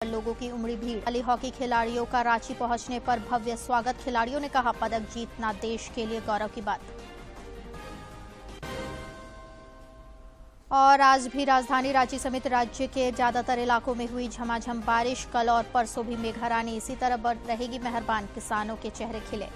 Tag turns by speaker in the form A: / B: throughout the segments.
A: लोगों की उमड़ी भीड़। हाली हॉकी खिलाड़ियों का रांची पहुंचने पर भव्य स्वागत। खिलाड़ियों ने कहा, पदक जीतना देश के लिए गौरव की बात। और आज भी राजधानी रांची समेत राज्य के ज्यादातर इलाकों में हुई झमाझम बारिश। कल और परसों भी मेघरानी इसी तरह रहेगी मेहरबान। किसानों के चेहरे खिले।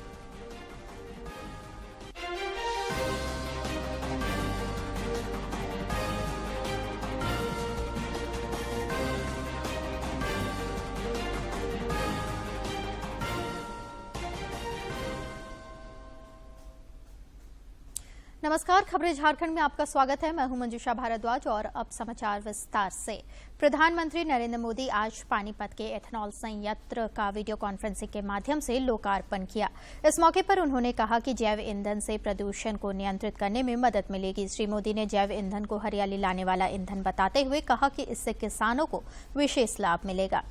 A: नमस्कार, खबरें झारखंड में आपका स्वागत है। मैं हूं मंजुषा भारद्वाज और अब समाचार विस्तार से। प्रधानमंत्री नरेंद्र मोदी आज पानीपत के एथेनॉल संयंत्र का वीडियो कॉन्फ्रेंसिंग के माध्यम से लोकार्पण किया। इस मौके पर उन्होंने कहा कि जैव ईंधन से प्रदूषण को नियंत्रित करने में मदद मिलेगी। श्री मोदी ने जैव ईंधन को हरियाली लाने वाला ईंधन बताते हुए कहा कि इससे किसानों को विशेष लाभ मिलेगा।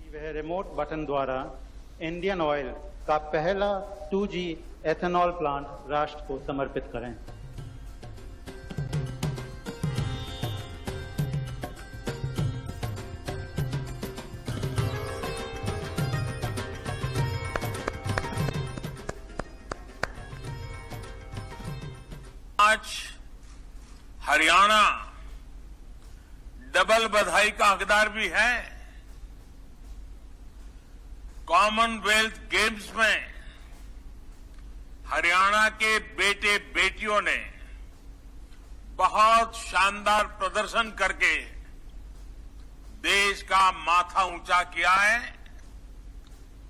B: वह रिमोट बटन द्वारा इंडियन ऑयल का पहला 2G एथेनॉल प्लांट राष्ट्र को समर्पित करें।
C: आज हरियाणा डबल बधाई का हकदार भी है। कॉमनवेल्थ गेम्स में हरियाणा के बेटे बेटियों ने बहुत शानदार प्रदर्शन करके देश का माथा ऊंचा किया है।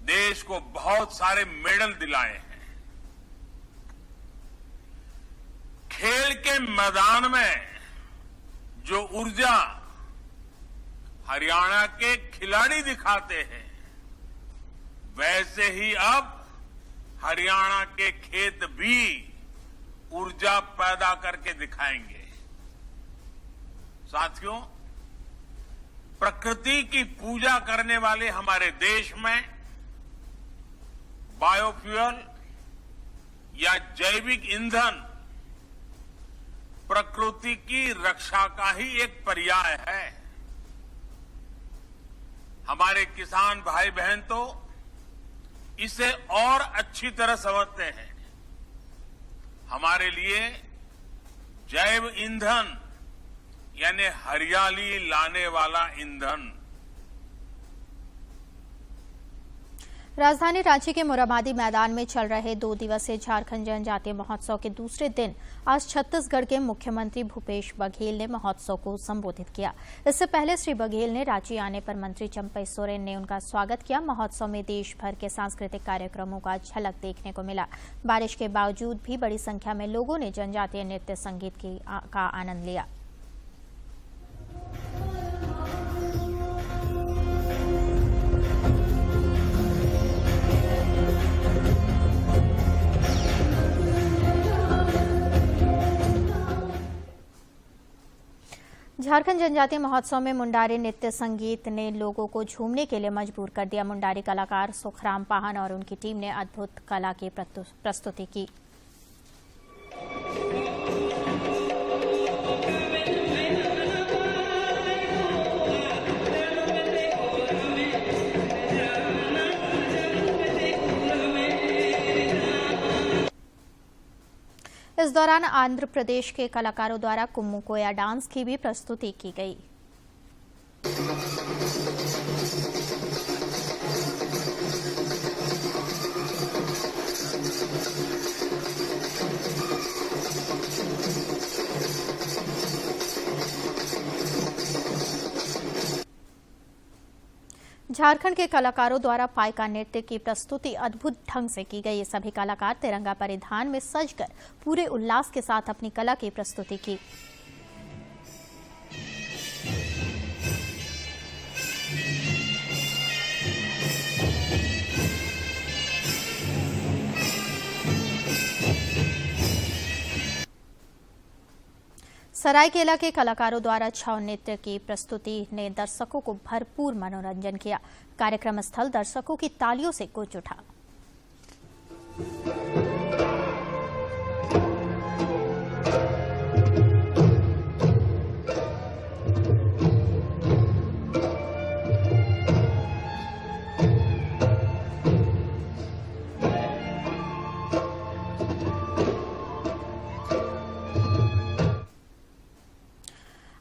C: देश को बहुत सारे मेडल दिलाए हैं। खेल के मैदान में जो ऊर्जा हरियाणा के खिलाड़ी दिखाते हैं, वैसे ही अब हरियाणा के खेत भी ऊर्जा पैदा करके दिखाएंगे। साथियों, प्रकृति की पूजा करने वाले हमारे देश में बायोफ्यूल या जैविक ईंधन प्रकृति की रक्षा का ही एक पर्याय है। हमारे किसान भाई बहन तो इसे और अच्छी तरह समझते हैं। हमारे लिए जैव ईंधन यानी हरियाली लाने वाला ईंधन।
A: राजधानी रांची के मोरहाबादी मैदान में चल रहे 2 दिवसीय झारखंड जनजातीय महोत्सव के दूसरे दिन आज छत्तीसगढ़ के मुख्यमंत्री भूपेश बघेल ने महोत्सव को संबोधित किया। इससे पहले श्री बघेल ने रांची आने पर मंत्री चंपई सोरेन ने उनका स्वागत किया। महोत्सव में देश भर के सांस्कृतिक कार्यक्रमों का झलक देखने को मिला। बारिश के बावजूद भी बड़ी संख्या में लोगों ने जनजातीय नृत्य संगीत का आनंद लिया। झारखंड जनजातीय महोत्सव में मुंडारी नृत्य संगीत ने लोगों को झूमने के लिए मजबूर कर दिया। मुंडारी कलाकार सुखराम पाहन और उनकी टीम ने अद्भुत कला की प्रस्तुति की। इस दौरान आंध्र प्रदेश के कलाकारों द्वारा कुम्मू कोया डांस की भी प्रस्तुति की गई। झारखंड के कलाकारों द्वारा पाइका नृत्य की प्रस्तुति अद्भुत ढंग से की गई। सभी कलाकार तिरंगा परिधान में सजकर पूरे उल्लास के साथ अपनी कला की प्रस्तुति की। सरायकेला के कलाकारों द्वारा छाव नृत्य की प्रस्तुति ने दर्शकों को भरपूर मनोरंजन किया। कार्यक्रम स्थल दर्शकों की तालियों से गूंज उठा।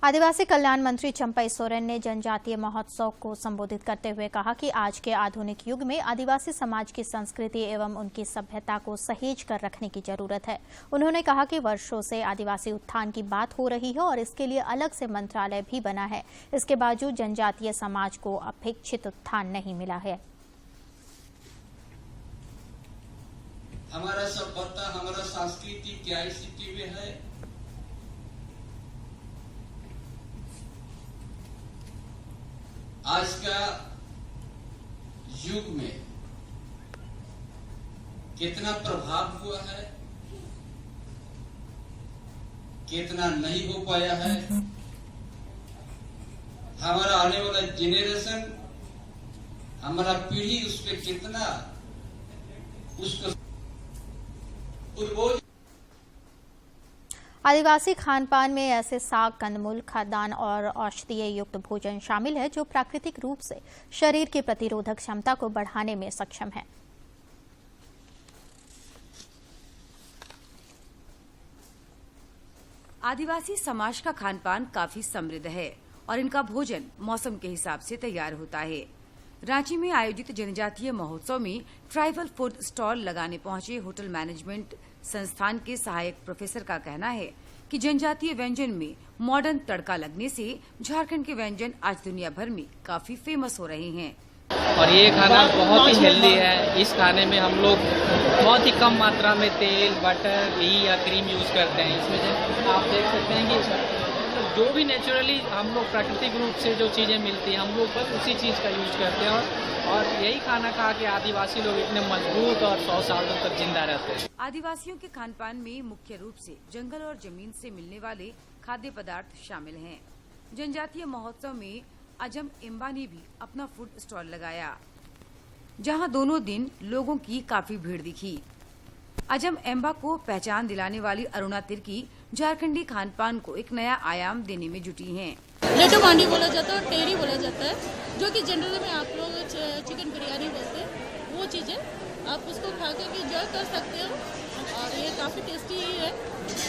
A: आदिवासी कल्याण मंत्री चंपई सोरेन ने जनजातीय महोत्सव को संबोधित करते हुए कहा कि आज के आधुनिक युग में आदिवासी समाज की संस्कृति एवं उनकी सभ्यता को सहेज कर रखने की जरूरत है। उन्होंने कहा कि वर्षों से आदिवासी उत्थान की बात हो रही है और इसके लिए अलग से मंत्रालय भी बना है। इसके बावजूद जनजातीय समाज को अपेक्षित उत्थान नहीं मिला है।
D: हमारा सभ्यता, हमारा संस्कृति क्या स्थिति में है, आज का युग में कितना प्रभाव हुआ है, कितना नहीं हो पाया है। हमारा आने वाला जेनरेशन, हमारा पीढ़ी उस पर कितना उसको पूर्वज।
A: आदिवासी खानपान में ऐसे साग, कंदमूल, खाद्यान्न और औषधीय युक्त भोजन शामिल है जो प्राकृतिक रूप से शरीर की प्रतिरोधक क्षमता को बढ़ाने में सक्षम है।
E: आदिवासी समाज का खानपान काफी समृद्ध है और इनका भोजन मौसम के हिसाब से तैयार होता है। रांची में आयोजित जनजातीय महोत्सव में ट्राइबल फूड स्टॉल लगाने पहुंचे होटल मैनेजमेंट संस्थान के सहायक प्रोफेसर का कहना है कि जनजातीय व्यंजन में मॉडर्न तड़का लगने से झारखंड के व्यंजन आज दुनिया भर में काफी फेमस हो रहे हैं।
F: और ये खाना बहुत ही हेल्दी है। इस खाने में हम लोग बहुत ही कम मात्रा में तेल, बटर, घी या क्रीम यूज करते हैं। इसमें आप देख सकते हैं कि जो भी नेचुरली हम लोग प्राकृतिक रूप से जो चीजें मिलती हैं हम लोग बस उसी चीज का यूज करते हैं और यही खाना खा के आदिवासी लोग इतने मजबूत और 100 सालों तक जिंदा रहते हैं।
E: आदिवासियों के खानपान में मुख्य रूप से जंगल और जमीन से मिलने वाले खाद्य पदार्थ शामिल हैं। जनजातीय महोत्सव में अजम एम्बा ने भी अपना फूड स्टॉल लगाया, जहां दोनों दिन लोगों की काफी भीड़ दिखी। अजम एम्बा को पहचान दिलाने वाली अरुणा तिर्की झारखंडी खानपान को एक नया आयाम देने में जुटी हैं।
G: लड्डू मांडी बोला जाता है और टेरी बोला जाता है, जो कि जनरल में आप लोग चिकन बिरयानी बोलते हैं। वो चीजें आप उसको खा के एंजॉय कर सकते हो और ये काफी टेस्टी है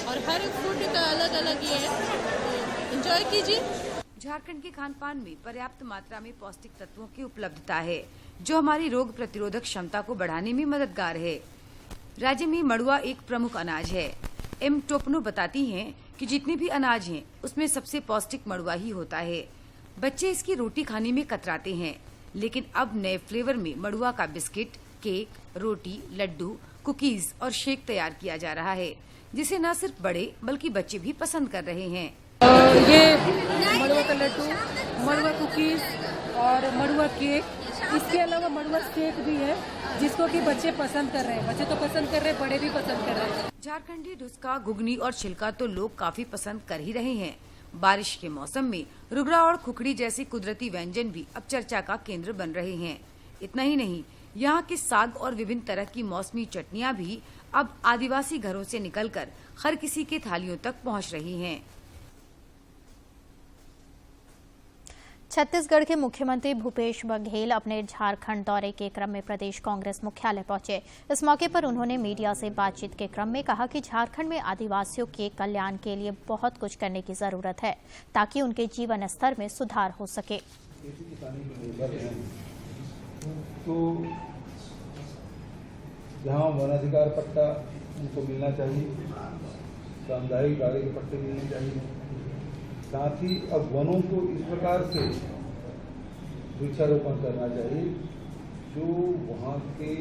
G: और हर फूड का अलग अलग ये है, एंजॉय कीजिए।
E: झारखंड के खानपान में पर्याप्त मात्रा में पौष्टिक तत्वों की उपलब्धता है, जो हमारी रोग प्रतिरोधक क्षमता को बढ़ाने में मददगार है। राज्य में मड़ुआ एक प्रमुख अनाज है। एम टोपनो बताती हैं कि जितने भी अनाज हैं उसमें सबसे पौष्टिक मड़ुआ ही होता है। बच्चे इसकी रोटी खाने में कतराते हैं, लेकिन अब नए फ्लेवर में मड़ुआ का बिस्किट, केक, रोटी, लड्डू, कुकीज और शेक तैयार किया जा रहा है, जिसे न सिर्फ बड़े बल्कि बच्चे भी पसंद कर रहे हैं।
H: ये मड़ुआ का लड्डू, मड़ुआ कुकीज और मड़ुआ केक, इसके अलावा मड़ुआ शेक भी है जिसको कि बच्चे पसंद कर रहे हैं। बच्चे तो पसंद कर रहे हैं, बड़े भी पसंद कर रहे हैं।
E: झारखंडी ढुसका, घुगनी और छिलका तो लोग काफी पसंद कर ही रहे हैं। बारिश के मौसम में रुगड़ा और खुखड़ी जैसे कुदरती व्यंजन भी अब चर्चा का केंद्र बन रहे हैं। इतना ही नहीं, यहाँ के साग और विभिन्न तरह की मौसमी चटनियाँ भी अब आदिवासी घरों से निकलकर हर किसी के थालियों तक पहुँच रही हैं।
A: छत्तीसगढ़ के मुख्यमंत्री भूपेश बघेल अपने झारखंड दौरे के क्रम में प्रदेश कांग्रेस मुख्यालय पहुंचे। इस मौके पर उन्होंने मीडिया से बातचीत के क्रम में कहा कि झारखंड में आदिवासियों के कल्याण के लिए बहुत कुछ करने की जरूरत है ताकि उनके जीवन स्तर में सुधार हो सके।
I: तो जहाँ वनाधिकार पट्टा उनको मिलना चाहिए, सामुदायिक दायरे के पट्टे मिलने चाहिए, साथ ही अब वनों को इस प्रकार से वृक्षारोपण करना चाहिए जो वहाँ के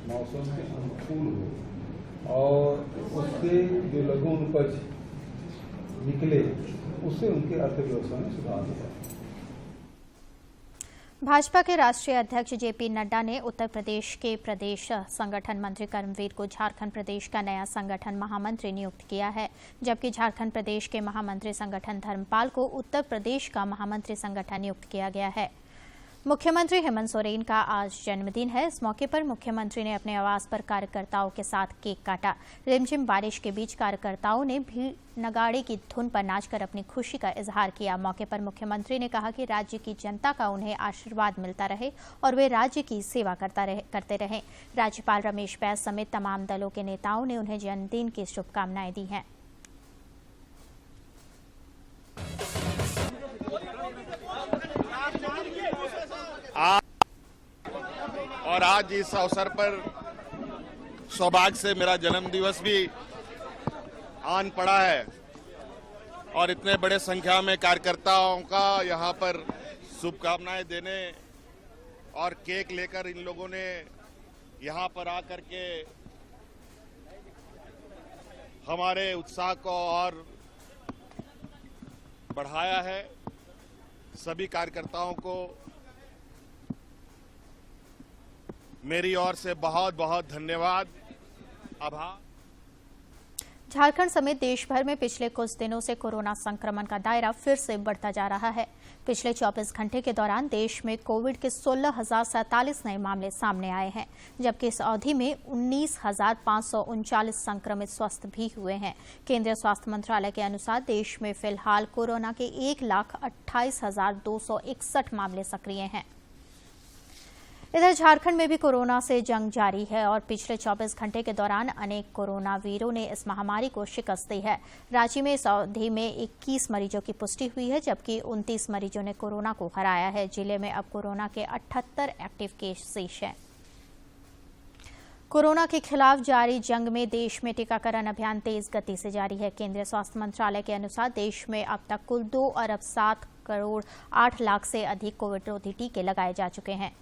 I: मौसम के अनुकूल हो और उससे जो लघु उपज निकले उससे उनके अर्थव्यवस्था में सुधार हो।
A: भाजपा के राष्ट्रीय अध्यक्ष जेपी नड्डा ने उत्तर प्रदेश के प्रदेश संगठन मंत्री कर्मवीर को झारखंड प्रदेश का नया संगठन महामंत्री नियुक्त किया है, जबकि झारखंड प्रदेश के महामंत्री संगठन धर्मपाल को उत्तर प्रदेश का महामंत्री संगठन नियुक्त किया गया है। मुख्यमंत्री हेमंत सोरेन का आज जन्मदिन है। इस मौके पर मुख्यमंत्री ने अपने आवास पर कार्यकर्ताओं के साथ केक काटा। रिमझिम बारिश के बीच कार्यकर्ताओं ने भी नगाड़े की धुन पर नाचकर अपनी खुशी का इजहार किया। मौके पर मुख्यमंत्री ने कहा कि राज्य की जनता का उन्हें आशीर्वाद मिलता रहे और वे राज्य की सेवा करते रहें। राज्यपाल रमेश बैस समेत तमाम दलों के नेताओं ने उन्हें जन्मदिन की शुभकामनाएं दी हैं।
J: आज इस अवसर पर सौभाग्य से मेरा जन्म दिवस भी आन पड़ा है और इतने बड़े संख्या में कार्यकर्ताओं का यहाँ पर शुभकामनाएं देने और केक लेकर इन लोगों ने यहाँ पर आकर के हमारे उत्साह को और बढ़ाया है। सभी कार्यकर्ताओं को मेरी ओर से बहुत बहुत धन्यवाद, आभार।
A: झारखंड समेत देश भर में पिछले कुछ दिनों से कोरोना संक्रमण का दायरा फिर से बढ़ता जा रहा है। पिछले 24 घंटे के दौरान देश में कोविड के 16,047 नए मामले सामने आए हैं, जबकि इस अवधि में 19,539 संक्रमित स्वस्थ भी हुए हैं। केंद्रीय स्वास्थ्य मंत्रालय के अनुसार देश में फिलहाल कोरोना के 1,28,261 मामले सक्रिय हैं। इधर झारखंड में भी कोरोना से जंग जारी है और पिछले 24 घंटे के दौरान अनेक कोरोना वीरों ने इस महामारी को शिकस्त दी है। रांची में इस अवधि में 21 मरीजों की पुष्टि हुई है, जबकि 29 मरीजों ने कोरोना को हराया है। जिले में अब कोरोना के 78 एक्टिव केस शेष हैं। कोरोना के खिलाफ जारी जंग में देश में टीकाकरण अभियान तेज गति से जारी है। केंद्रीय स्वास्थ्य मंत्रालय के अनुसार देश में अब तक कुल 2 अरब 7 करोड़ 8 लाख से अधिक कोविड रोधी टीके लगाए जा चुके हैं।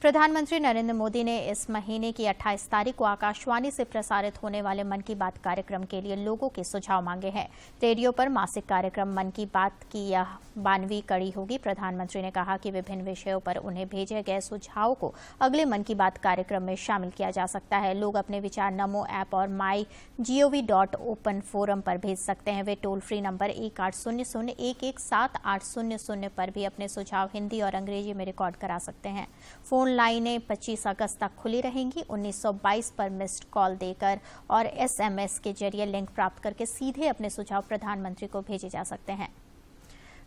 A: प्रधानमंत्री नरेंद्र मोदी ने इस महीने की 28 तारीख को आकाशवाणी से प्रसारित होने वाले मन की बात कार्यक्रम के लिए लोगों के सुझाव मांगे हैं। रेडियो पर मासिक कार्यक्रम मन की बात की यह 92वीं कड़ी होगी। प्रधानमंत्री ने कहा कि विभिन्न विषयों पर उन्हें भेजे गए सुझावों को अगले मन की बात कार्यक्रम में शामिल किया जा सकता है। लोग अपने विचार नमो ऐप और mygov.open फोरम पर भेज सकते हैं। वे टोल फ्री नंबर 1800-117-800 पर भी अपने सुझाव हिंदी और अंग्रेजी में रिकॉर्ड करा सकते हैं। फोन लाइनें 25 अगस्त तक खुली रहेंगी। 1922 पर मिस्ड कॉल देकर और SMS के जरिए लिंक प्राप्त करके सीधे अपने सुझाव प्रधानमंत्री को भेजे जा सकते हैं।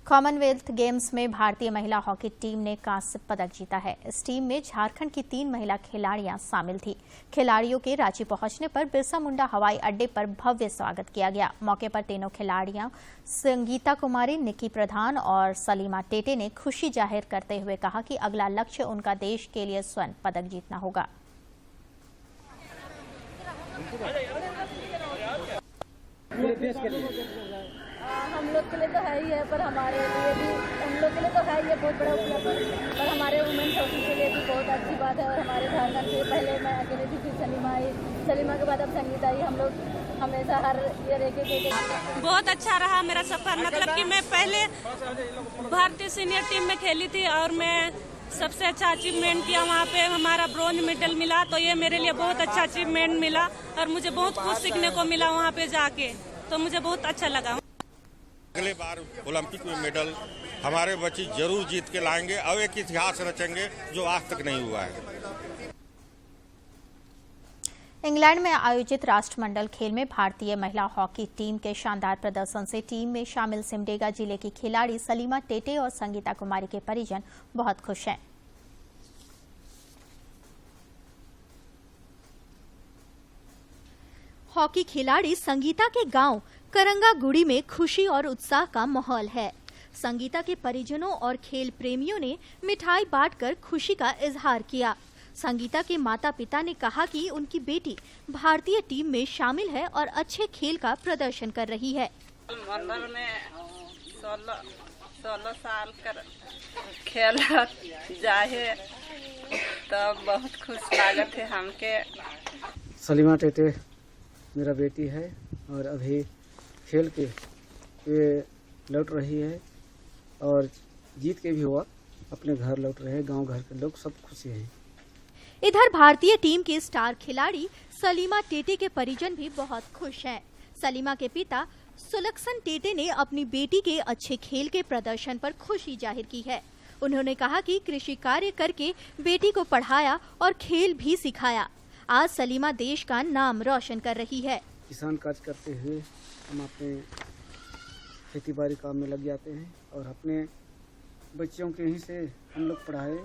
A: कॉमनवेल्थ गेम्स में भारतीय महिला हॉकी टीम ने कांस्य पदक जीता है। इस टीम में झारखंड की 3 महिला खिलाड़ियां शामिल थी। खिलाड़ियों के रांची पहुंचने पर बिरसा मुंडा हवाई अड्डे पर भव्य स्वागत किया गया। मौके पर तीनों खिलाड़ियां संगीता कुमारी, निकी प्रधान और सलीमा टेटे ने खुशी जाहिर करते हुए कहा कि अगला लक्ष्य उनका देश के लिए स्वर्ण पदक जीतना होगा।
G: हम लोग के लिए तो है ही है, पर हमारे लिए भी हम लोग के लिए तो है ही है बहुत बड़ा उपलब्ध, पर हमारे वुमेन्स हॉकी के लिए भी बहुत अच्छी बात है। और हमारे झारखंड से पहले मैं अकेले थी, फिर सलीमा आई, सलीमा के बाद अब संगीता आई। हम लोग हमेशा हर ईयर एक
K: बहुत अच्छा रहा मेरा सफर। मतलब कि मैं पहले भारतीय सीनियर टीम में खेली थी और मैं सबसे अच्छा अचीवमेंट किया। वहाँ पे हमारा ब्रॉन्ज मेडल मिला, तो ये मेरे लिए बहुत अच्छा अचीवमेंट मिला और मुझे बहुत कुछ सीखने को मिला वहाँ पे जाके, तो मुझे बहुत अच्छा लगा।
J: अगले बार ओलंपिक में मेडल हमारे बच्चे जरूर जीत के लाएंगे और एक इतिहास रचेंगे जो आज तक नहीं हुआ है।
A: इंग्लैंड में आयोजित राष्ट्रमंडल खेल में भारतीय महिला हॉकी टीम के शानदार प्रदर्शन से टीम में शामिल सिमडेगा जिले की खिलाड़ी सलीमा टेटे और संगीता कुमारी के परिजन बहुत खुश हैं। हॉकी खिलाड़ी संगीता के गांव करंगागुड़ी में खुशी और उत्साह का माहौल है। संगीता के परिजनों और खेल प्रेमियों ने मिठाई बांटकर खुशी का इजहार किया। संगीता के माता पिता ने कहा कि उनकी बेटी भारतीय टीम में शामिल है और अच्छे खेल का प्रदर्शन कर रही है।
L: मंडल में 16 साल कर खेल जाए तो बहुत खुश लागत है हमके।
M: सलीमा टेटे मेरा बेटी है और अभी खेल के ये लौट रही है और जीत के भी हुआ, अपने घर लौट रहे हैं। गांव घर के लोग सब खुशी हैं।
A: इधर भारतीय टीम की स्टार खिलाड़ी सलीमा टेटे के परिजन भी बहुत खुश हैं। सलीमा के पिता सुलक्षण टेटे ने अपनी बेटी के अच्छे खेल के प्रदर्शन पर खुशी जाहिर की है। उन्होंने कहा कि कृषि कार्य करके बेटी को पढ़ाया और खेल भी सिखाया। आज सलीमा देश का नाम रोशन कर रही है।
M: किसान कार्य करते हुए हम अपने खेती बाड़ी काम में लग जाते हैं और अपने बच्चों के ही से हम लोग पढ़ाए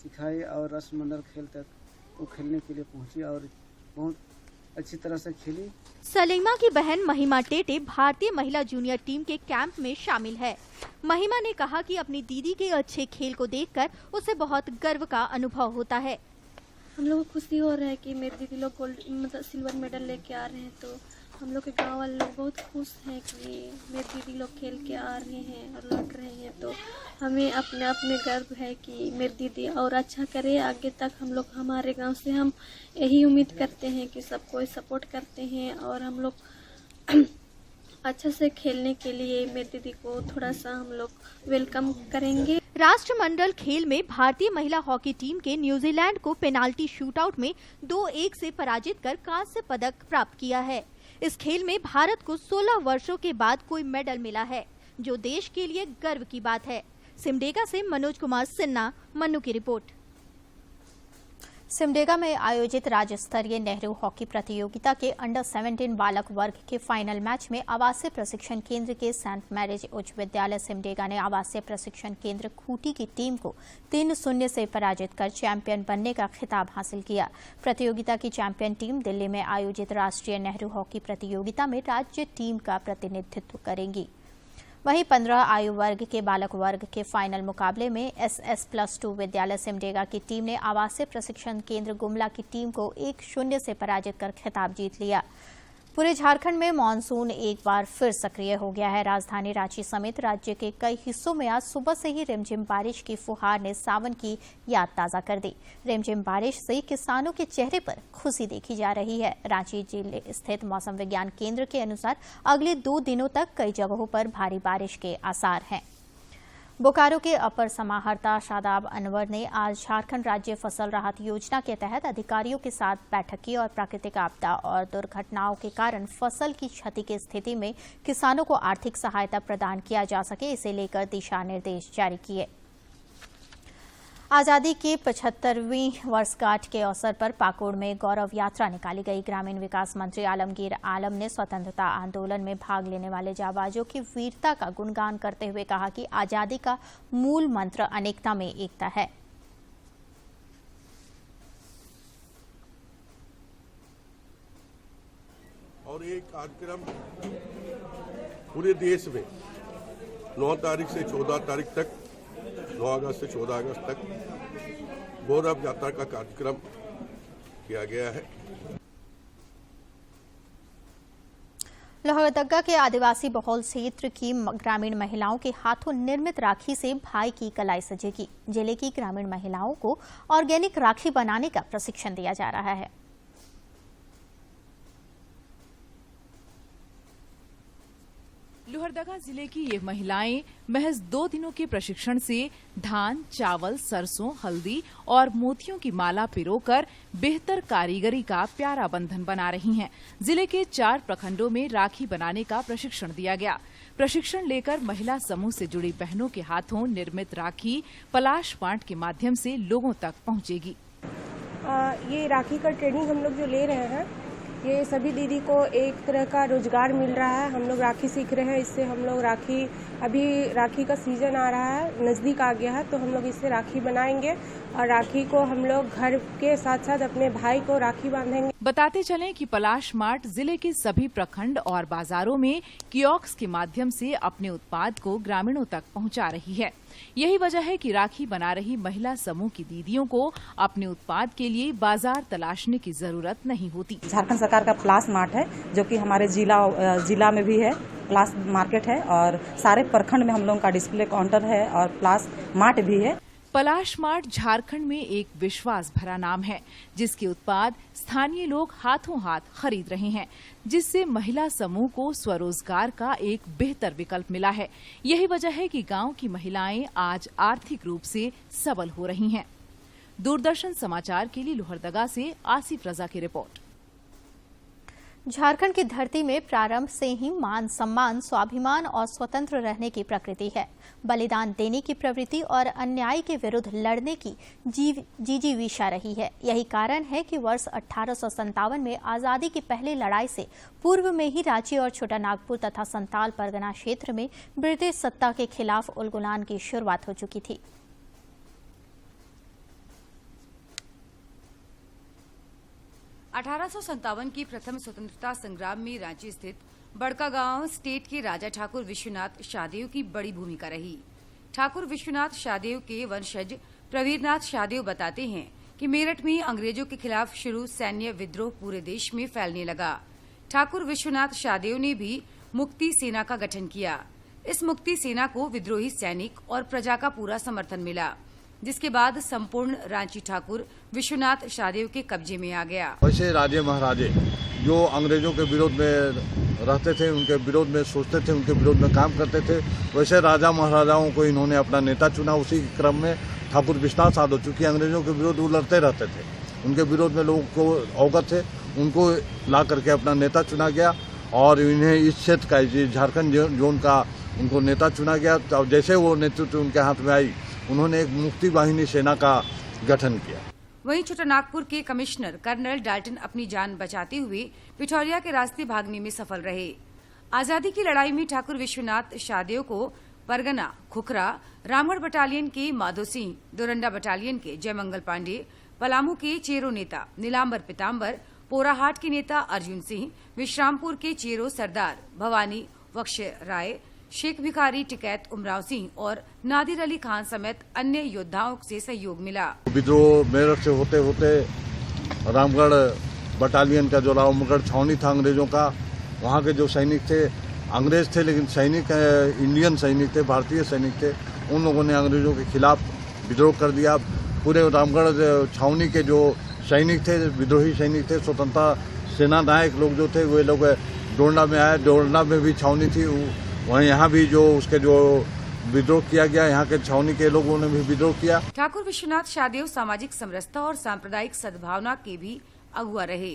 M: सिखाए और राष्ट्रमंडल खेल तक वो खेलने के लिए पहुंची और बहुत अच्छी तरह से खेली।
A: सलीमा की बहन महिमा टेटे भारतीय महिला जूनियर टीम के कैंप में शामिल है। महिमा ने कहा कि अपनी दीदी के अच्छे खेल को देखकर उसे बहुत गर्व का अनुभव होता है।
N: हम लोग को खुशी हो रहा है कि मेरी दीदी लोग गोल्ड मतलब सिल्वर मेडल लेके आ रहे हैं। तो हम लोग के गांव वाले लोग बहुत खुश हैं कि मेरी दीदी लोग खेल के आ रहे हैं और लौट रहे हैं। तो हमें अपने आप में गर्व है कि मेरी दीदी और अच्छा करे आगे तक। हम लोग हमारे गांव से हम यही उम्मीद करते हैं कि सब कोई सपोर्ट करते हैं और हम लोग अच्छा से खेलने के लिए मेरी दीदी को थोड़ा सा हम लोग वेलकम करेंगे।
A: राष्ट्रमंडल खेल में भारतीय महिला हॉकी टीम के न्यूजीलैंड को पेनाल्टी शूटआउट में 2-1 से पराजित कर कांस्य पदक प्राप्त किया है। इस खेल में भारत को 16 वर्षों के बाद कोई मेडल मिला है, जो देश के लिए गर्व की बात है। सिमडेगा से मनोज कुमार सिन्हा, मन्नू की रिपोर्ट। सिमडेगा में आयोजित राज्य स्तरीय नेहरू हॉकी प्रतियोगिता के अंडर 17 बालक वर्ग के फाइनल मैच में आवासीय प्रशिक्षण केंद्र के सेंट मैरिज उच्च विद्यालय सिमडेगा ने आवासीय प्रशिक्षण केंद्र खूंटी की टीम को 3-0 से पराजित कर चैंपियन बनने का खिताब हासिल किया। प्रतियोगिता की चैंपियन टीम दिल्ली में आयोजित राष्ट्रीय नेहरू हॉकी प्रतियोगिता में राज्य टीम का प्रतिनिधित्व करेगी। वहीं 15 आयु वर्ग के बालक वर्ग के फाइनल मुकाबले में SS+2 विद्यालय सिमडेगा की टीम ने आवासीय प्रशिक्षण केंद्र गुमला की टीम को 1-0 से पराजित कर खिताब जीत लिया। पूरे झारखंड में मानसून एक बार फिर सक्रिय हो गया है। राजधानी रांची समेत राज्य के कई हिस्सों में आज सुबह से ही रिमझिम बारिश की फुहार ने सावन की याद ताजा कर दी। रिमझिम बारिश से किसानों के चेहरे पर खुशी देखी जा रही है। रांची जिले स्थित मौसम विज्ञान केंद्र के अनुसार अगले 2 दिनों तक कई जगहों पर भारी बारिश के आसार हैं। बोकारो के अपर समाहर्ता शादाब अनवर ने आज झारखंड राज्य फसल राहत योजना के तहत अधिकारियों के साथ बैठक की और प्राकृतिक आपदा और दुर्घटनाओं के कारण फसल की क्षति की स्थिति में किसानों को आर्थिक सहायता प्रदान किया जा सके, इसे लेकर दिशा निर्देश जारी किए। आजादी की 75वीं वर्षगांठ के अवसर पर पाकुड़ में गौरव यात्रा निकाली गई। ग्रामीण विकास मंत्री आलमगीर आलम ने स्वतंत्रता आंदोलन में भाग लेने वाले जाबाजों की वीरता का गुणगान करते हुए कहा कि आजादी का मूल मंत्र अनेकता में एकता है।
O: और ये कार्यक्रम पूरे देश में 9 तारीख से 14 तारीख तक 9 अगस्त से 14 अगस्त तक गौरव यात्रा का कार्यक्रम किया गया है।
A: लोहरदगा के आदिवासी बहुल क्षेत्र की ग्रामीण महिलाओं के हाथों निर्मित राखी से भाई की कलाई सजेगी। जिले की ग्रामीण महिलाओं को ऑर्गेनिक राखी बनाने का प्रशिक्षण दिया जा रहा है।
P: लोहरदगा जिले की ये महिलाएं महज 2 दिनों के प्रशिक्षण से धान, चावल, सरसों, हल्दी और मोतियों की माला पिरोकर बेहतर कारीगरी का प्यारा बंधन बना रही हैं। जिले के 4 प्रखंडों में राखी बनाने का प्रशिक्षण दिया गया। प्रशिक्षण लेकर महिला समूह से जुड़ी बहनों के हाथों निर्मित राखी पलाश पाट के माध्यम से लोगों तक पहुंचेगी।
Q: ये राखी का ट्रेनिंग हम लोग जो ले रहे हैं, ये सभी दीदी को एक तरह का रोजगार मिल रहा है। हम लोग राखी सीख रहे हैं, इससे हम लोग अभी राखी का सीजन आ रहा है, नज़दीक आ गया है, तो हम लोग इससे राखी बनाएंगे और राखी को हम लोग घर के साथ साथ अपने भाई को राखी बांधेंगे।
P: बताते चलें कि पलाश मार्ट जिले के सभी प्रखंड और बाजारों में कियोस्क के माध्यम से अपने उत्पाद को ग्रामीणों तक पहुंचा रही है। यही वजह है कि राखी बना रही महिला समूह की दीदियों को अपने उत्पाद के लिए बाजार तलाशने की जरूरत नहीं होती।
R: झारखंड सरकार का पलाश मार्ट है, जो कि हमारे जिला में भी है, पलाश मार्केट है और सारे प्रखंड में हम लोगों का डिस्प्ले काउंटर है और पलाश मार्ट भी है।
P: पलाश मार्ट झारखंड में एक विश्वास भरा नाम है, जिसके उत्पाद स्थानीय लोग हाथों हाथ खरीद रहे हैं, जिससे महिला समूह को स्वरोजगार का एक बेहतर विकल्प मिला है। यही वजह है कि गांव की महिलाएं आज आर्थिक रूप से सबल हो रही हैं। दूरदर्शन समाचार के लिए लोहरदगा से आसिफ रजा की रिपोर्ट।
A: झारखंड की धरती में प्रारंभ से ही मान सम्मान, स्वाभिमान और स्वतंत्र रहने की प्रकृति है। बलिदान देने की प्रवृत्ति और अन्याय के विरुद्ध लड़ने की जिजीविषा रही है। यही कारण है कि वर्ष 1857 में आजादी की पहली लड़ाई से पूर्व में ही रांची और छोटानागपुर तथा संताल परगना क्षेत्र में ब्रिटिश सत्ता के खिलाफ उलगुलान की शुरुआत हो चुकी थी।
E: 1857 की प्रथम स्वतंत्रता संग्राम में रांची स्थित बड़कागांव स्टेट के राजा ठाकुर विश्वनाथ शाहदेव की बड़ी भूमिका रही। ठाकुर विश्वनाथ शाहदेव के वंशज प्रवीरनाथ शाहदेव बताते हैं कि मेरठ में अंग्रेजों के खिलाफ शुरू सैन्य विद्रोह पूरे देश में फैलने लगा। ठाकुर विश्वनाथ शाहदेव ने भी मुक्ति सेना का गठन किया। इस मुक्ति सेना को विद्रोही सैनिक और प्रजा का पूरा समर्थन मिला, जिसके बाद संपूर्ण रांची ठाकुर विश्वनाथ शाहदेव के कब्जे में आ गया।
S: वैसे राजे महाराजे जो अंग्रेजों के विरोध में रहते थे, उनके विरोध में सोचते थे, उनके विरोध में काम करते थे, वैसे राजा महाराजाओं को इन्होंने अपना नेता चुना। उसी क्रम में ठाकुर विश्वनाथ शाहदेव, चूंकि अंग्रेजों के विरोध वो लड़ते रहते थे, उनके विरोध में लोगों को अवगत थे, उनको ला करके अपना नेता चुना गया और इन्हें इस क्षेत्र का, झारखंड जोन का उनको नेता चुना गया। तो जैसे वो नेतृत्व उनके हाथ में आई, उन्होंने एक मुक्ति वाहिनी सेना का गठन किया।
E: वहीं छोटानागपुर के कमिश्नर कर्नल डाल्टन अपनी जान बचाते हुए पिठौरिया के रास्ते भागने में सफल रहे। आजादी की लड़ाई में ठाकुर विश्वनाथ शाहदेव को परगना, खुखरा, रामगढ़ बटालियन के माधो सिंह, डोरंडा बटालियन के जयमंगल पांडे, पलामू के चेरो नेता नीलांबर पीताम्बर, पोराहाट के नेता अर्जुन सिंह, विश्रामपुर के चेरो सरदार भवानी वक्ष राय, शेख भिखारी टिकैत उमराव सिंह और नादिर अली खान समेत अन्य योद्धाओं से सहयोग मिला।
S: विद्रोह मेरठ से होते होते रामगढ़ बटालियन का जो रामगढ़ छावनी था अंग्रेजों का, वहाँ के जो सैनिक थे, अंग्रेज थे लेकिन सैनिक इंडियन सैनिक थे, भारतीय सैनिक थे, उन लोगों ने अंग्रेजों के खिलाफ विद्रोह कर दिया। पूरे रामगढ़ छावनी के जो सैनिक थे, विद्रोही सैनिक थे, स्वतंत्रता सेना नायक लोग जो थे, वे लोग डोरंडा में आए। डोरंडा में भी छावनी थी, वहीं यहाँ भी जो उसके जो विद्रोह किया गया, यहाँ के छावनी के लोगों ने भी विद्रोह किया।
E: ठाकुर विश्वनाथ शाहदेव सामाजिक समरसता और सांप्रदायिक सद्भावना के भी अगुआ रहे,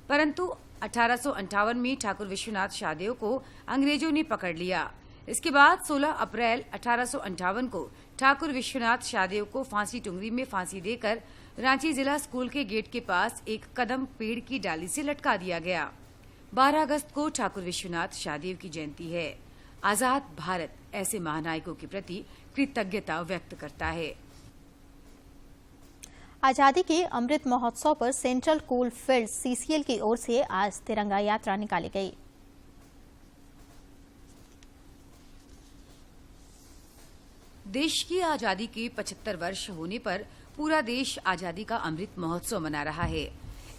E: परंतु 1858 में ठाकुर विश्वनाथ शाहदेव को अंग्रेजों ने पकड़ लिया। इसके बाद 16 अप्रैल 1858 को ठाकुर विश्वनाथ शाहदेव को फांसी टुंगरी में फांसी देकर रांची जिला स्कूल के गेट के पास एक कदम पेड़ की डाली से लटका दिया गया। 12 अगस्त को ठाकुर विश्वनाथ शाहदेव की जयंती है। आजाद भारत ऐसे महानायकों के प्रति कृतज्ञता व्यक्त करता है।
A: आजादी के अमृत महोत्सव पर सेंट्रल कोल फील्ड सीसीएल की ओर से आज तिरंगा यात्रा निकाली गई।
E: देश की आजादी के 75 वर्ष होने पर पूरा देश आजादी का अमृत महोत्सव मना रहा है।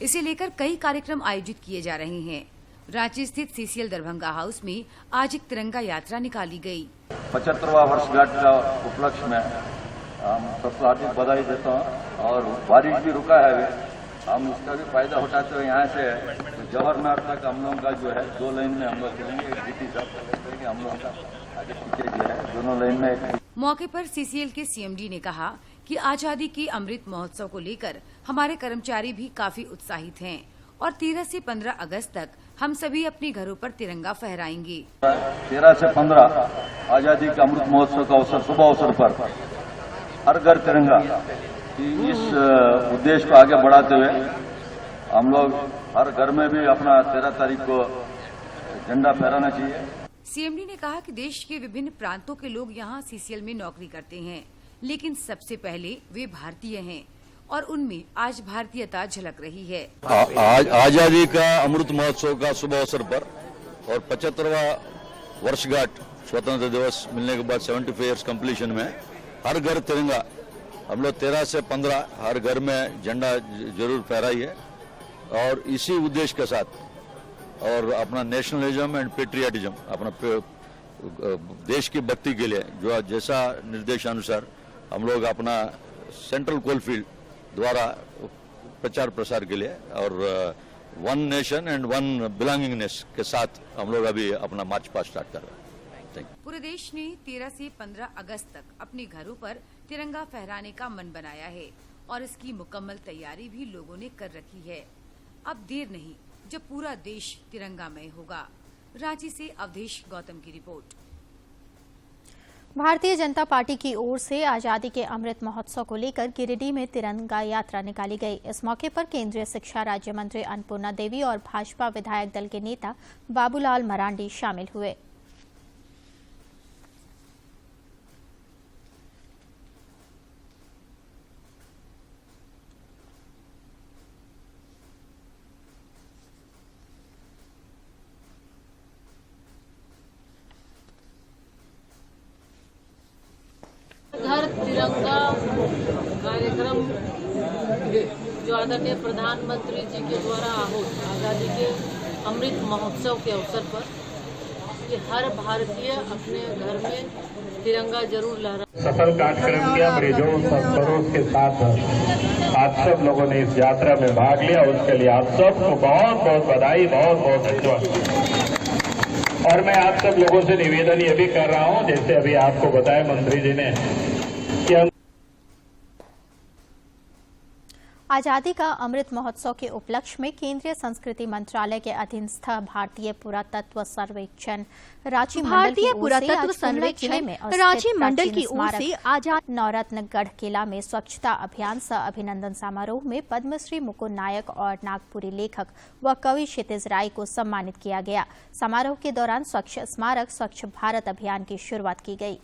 E: इसे लेकर कई कार्यक्रम आयोजित किए जा रहे हैं। रांची स्थित सीसीएल दरभंगा हाउस में आज एक तिरंगा यात्रा निकाली गई।
T: 75वां वर्षगांठ का उपलक्ष्य में हम सबको हार्दिक बधाई देता हूँ और बारिश भी रुका है, हम उसका भी फायदा उठाते हुए यहाँ से जवाहर तक हम लोगों का जो है 2 लाइन में हम लोग चलेंगे। हम लोगों का आगे पीछे जो है दोनों लाइन में।
E: मौके पर सीसीएल के सीएमडी ने कहा कि आजादी के अमृत महोत्सव को लेकर हमारे कर्मचारी भी काफी उत्साहित हैं और 13 से 15 अगस्त तक हम सभी अपने घरों पर तिरंगा फहराएंगे।
T: 13 से 15 आजादी के अमृत महोत्सव का अवसर, शुभ अवसर पर हर घर तिरंगा की इस उद्देश्य को आगे बढ़ाते हुए हम लोग हर घर में भी अपना 13 तारीख को झंडा फहराना चाहिए।
E: सीएमडी ने कहा कि देश के विभिन्न प्रांतों के लोग यहाँ सीसीएल में नौकरी करते हैं, लेकिन सबसे पहले वे भारतीय हैं और उनमें आज भारतीयता झलक रही है।
T: आज आजादी का अमृत महोत्सव का शुभ अवसर पर और 75वां वर्षगांठ स्वतंत्रता दिवस मिलने के बाद 75 इयर्स कंप्लीशन में हर घर तिरंगा हम लोग 13 से 15 हर घर में झंडा जरूर फहराइए और इसी उद्देश्य के साथ और अपना नेशनलिज्म एंड पेट्रियाटिज्म, अपना देश की भक्ति के लिए जो जैसा निर्देशानुसार हम लोग अपना सेंट्रल कोलफील्ड द्वारा प्रचार प्रसार के लिए और one nation and one belongingness के साथ हम लोग अभी अपना मार्च पास्ट स्टार्ट कर रहे हैं।
E: पूरे देश ने 13 से 15 अगस्त तक अपने घरों पर तिरंगा फहराने का मन बनाया है और इसकी मुकम्मल तैयारी भी लोगों ने कर रखी है। अब देर नहीं जब पूरा देश तिरंगामय होगा। रांची से अवधेश गौतम की रिपोर्ट।
A: भारतीय जनता पार्टी की ओर से आजादी के अमृत महोत्सव को लेकर गिरिडीह में तिरंगा यात्रा निकाली गई। इस मौके पर केंद्रीय शिक्षा राज्य मंत्री अन्नपूर्णा देवी और भाजपा विधायक दल के नेता बाबूलाल मरांडी शामिल हुए।
G: घर तिरंगा कार्यक्रम
U: जो आदरणीय प्रधानमंत्री जी के द्वारा आहूत आज़ादी के अमृत महोत्सव के अवसर पर कि हर भारतीय अपने घर में तिरंगा जरूर लहरा।
V: सफल कार्यक्रम किया, बड़े जोश और खरोश के साथ आप सब लोगों ने इस यात्रा में भाग लिया, उसके लिए आप सबको बहुत बहुत बधाई, बहुत बहुत धन्यवाद। और मैं आप सब लोगों से निवेदन ये भी कर रहा हूँ, जैसे अभी आपको बताया मंत्री जी ने कि हम
A: आजादी का अमृत महोत्सव के उपलक्ष्य में केंद्रीय संस्कृति मंत्रालय के अधीनस्थ भारतीय पुरातत्व सर्वेक्षण रांची मंडल की ओर से आजाद नवरत्नगढ़ किला में स्वच्छता अभियान सह अभिनंदन समारोह में पद्मश्री मुकुंद नायक और नागपुरी लेखक व कवि क्षितिज राय को सम्मानित किया गया। समारोह के दौरान स्वच्छ स्मारक स्वच्छ भारत अभियान की शुरुआत की गई।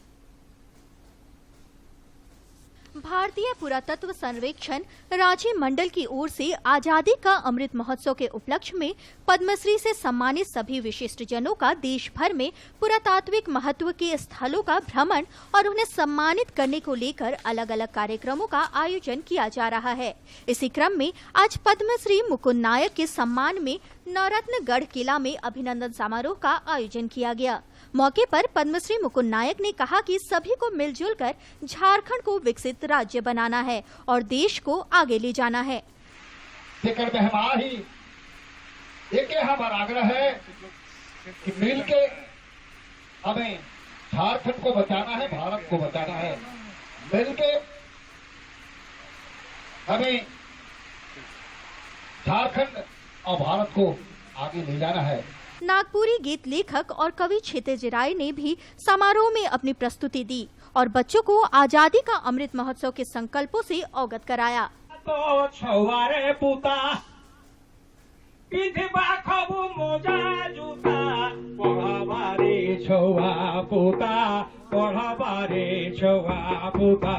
W: भारतीय पुरातत्व सर्वेक्षण रांची मंडल की ओर से आजादी का अमृत महोत्सव के उपलक्ष्य में पद्मश्री से सम्मानित सभी विशिष्ट जनों का देश भर में पुरातात्विक महत्व के स्थलों का भ्रमण और उन्हें सम्मानित करने को लेकर अलग अलग कार्यक्रमों का आयोजन किया जा रहा है। इसी क्रम में आज पद्मश्री मुकुंद नायक के सम्मान में नवरत्नगढ़ किला में अभिनंदन समारोह का आयोजन किया गया। मौके पर पद्मश्री मुकुंद नायक ने कहा कि सभी को मिलजुल कर झारखंड को विकसित राज्य बनाना है और देश को आगे ले जाना है।
V: हमारा आग्रह है कि मिलके हमें झारखंड को बचाना है, भारत को बचाना है। मिलके हमें झारखंड और भारत को आगे ले जाना है।
W: नागपुरी गीत लेखक और कवि क्षितिज राय ने भी समारोह में अपनी प्रस्तुति दी और बच्चों को आजादी का अमृत महोत्सव के संकल्पों से अवगत कराया।
V: तो छुवारे पूता पिठबा खबु मोजा जूता पढ़ाबारे छुआ पूता पढ़ाबारे छुआ पूता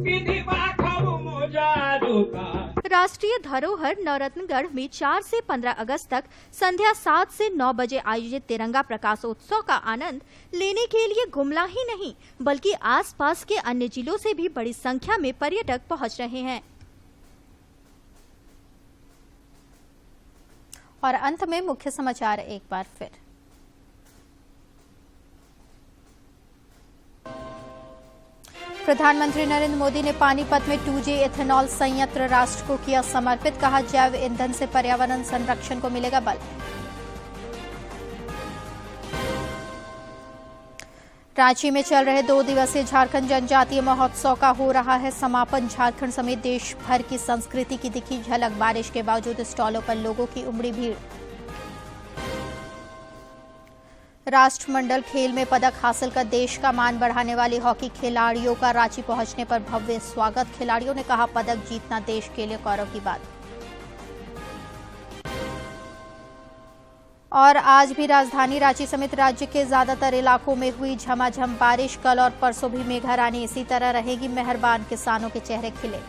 V: पिठबा खबु मोजा जूता।
W: राष्ट्रीय धरोहर नवरत्नगढ़ में 4 से 15 अगस्त तक संध्या 7 से 9 बजे आयोजित तिरंगा प्रकाशोत्सव का आनंद लेने के लिए गुमला ही नहीं बल्कि आसपास के अन्य जिलों से भी बड़ी संख्या में पर्यटक पहुंच रहे हैं।
A: और अंत में मुख्य समाचार एक बार फिर। प्रधानमंत्री नरेंद्र मोदी ने पानीपत में 2G एथेनॉल संयंत्र राष्ट्र को किया समर्पित। कहा, जैव ईंधन से पर्यावरण संरक्षण को मिलेगा बल। रांची में चल रहे 2 दिवसीय झारखंड जनजातीय महोत्सव का हो रहा है समापन। झारखंड समेत देश भर की संस्कृति की दिखी झलक। बारिश के बावजूद स्टॉलों पर लोगों की उमड़ी भीड़। राष्ट्रमंडल खेल में पदक हासिल कर देश का मान बढ़ाने वाले हॉकी खिलाड़ियों का रांची पहुंचने पर भव्य स्वागत। खिलाड़ियों ने कहा, पदक जीतना देश के लिए गौरव की बात। और आज भी राजधानी रांची समेत राज्य के ज्यादातर इलाकों में हुई झमाझम बारिश। कल और परसों भी मेघरानी इसी तरह रहेगी। मेहरबान किसानों के चेहरे खिले।